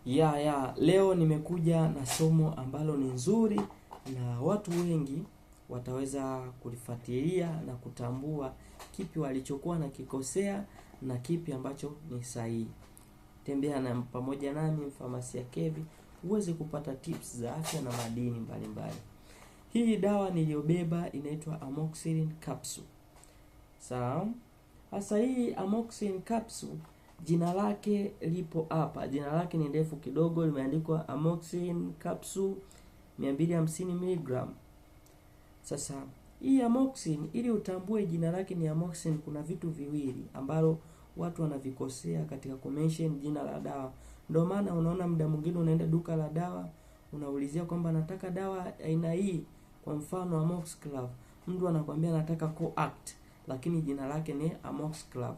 Leo nimekuja na somo ambalo ni nzuri na watu wengi wataweza kulifuatilia na kutambua kipi walichokuwa na kikosea na kipi ambacho ni sahihi. Tembea na pamoja nami Mfamasia Kevi uweze kupata tips za afya na madini mbalimbali. Hii dawa niliyobeba inaitwa Amoxicillin Capsule. Sawa? Sasa hii Amoxicillin Capsule jina lake lipo hapa. Jina lake ni ndefu kidogo, limeandikwa Amoxicillin Capsule 250 mg. Sasa hii Amoxicillin, ili utambue jina lake ni Amoxicillin, kuna vitu viwili ambalo watu wanavikosea katika kumention jina la dawa. Ndio maana unaona muda mwingine unaenda duka la dawa, unaulizia kwamba nataka dawa aina hii, kwa mfano Amoxiclav. Mtu anakuambia nataka Coact, lakini jina lake ni Amoxiclav.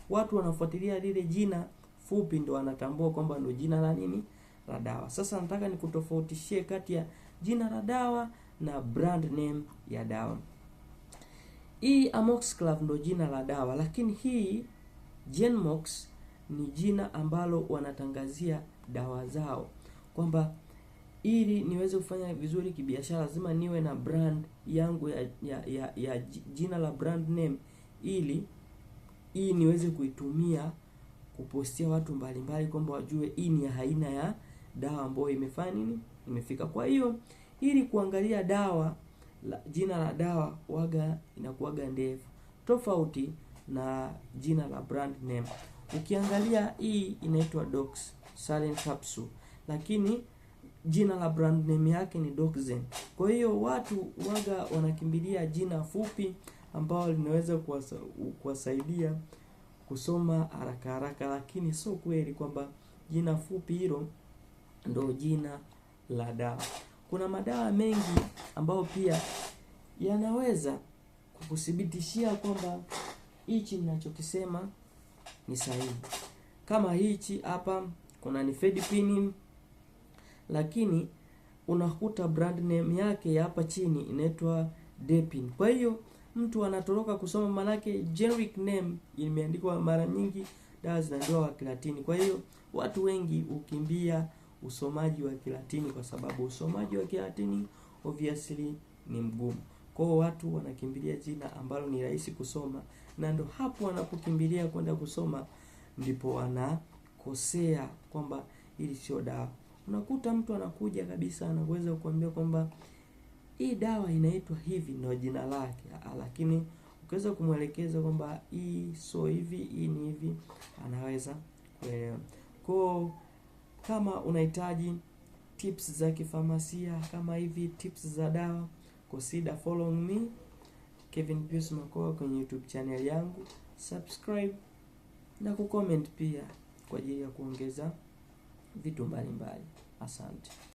Watu wanafuatilia lile jina fupi ndio wanatambua kwamba ndio jina la nini, la dawa. Sasa nataka nikutofautishie kati ya jina la dawa na brand name ya dawa. Hii Amoxiclav ndio jina la dawa, lakini hii Genmox ni jina ambalo wanatangazia dawa zao, kwamba ili niweze kufanya vizuri kibiashara lazima niwe na brand yangu ya jina la brand name, ili hii niweze kuitumia kupostia watu mbalimbali kwamba wajue hii ni aina ya dawa ambayo imefanya nini, imefika. Kwa hiyo ili kuangalia dawa jina la dawa waga inakuwaga ndefu tofauti na jina la brand name. Ukiangalia hii inaitwa Dox Saline Capsule, lakini jina la brand name yake ni Doxen. Kwa hiyo watu waga wanakimbilia jina fupi ambao linaweza kuwasaidia kusoma haraka haraka, lakini sio kweli kwamba jina fupi hilo ndio jina la dawa. Kuna madawa mengi ambao pia yanaweza kukuthibitishia kwamba hichi ninachokisema ni sahihi. Kama hichi hapa kuna Nifedipine, lakini unakuta brand name yake hapa chini inaitwa Depin. Kwa hiyo mtu anatoroka kusoma, manake generic name imeandikwa mara nyingi dawa zinaandikwa kwa Kilatini. Kwa hiyo watu wengi ukimbia usomaji wa Kilatini kwa sababu usomaji wa Kilatini obviously ni mgumu. Kwa hiyo watu wanakimbilia jina ambalo ni rahisi kusoma, na ndo hapo wanapokimbilia kwenda kusoma ndipo wanakosea kwamba hili sio dawa. Unakuta mtu anakuja kabisa anaweza kukuambia kwamba hii dawa inaitwa hivi ndio jina lake, lakini ukiweza kumwelekeza kwamba hii sio hivi, hii ni hivi, anaweza kuelewa. Kwa kama unahitaji tips za kifamasia kama hivi, tips za dawa, consider following me Kevin Pius Makoa kwenye YouTube channel yangu. Subscribe na kucomment pia kwa ajili ya kuongeza vitu mbalimbali. Asante.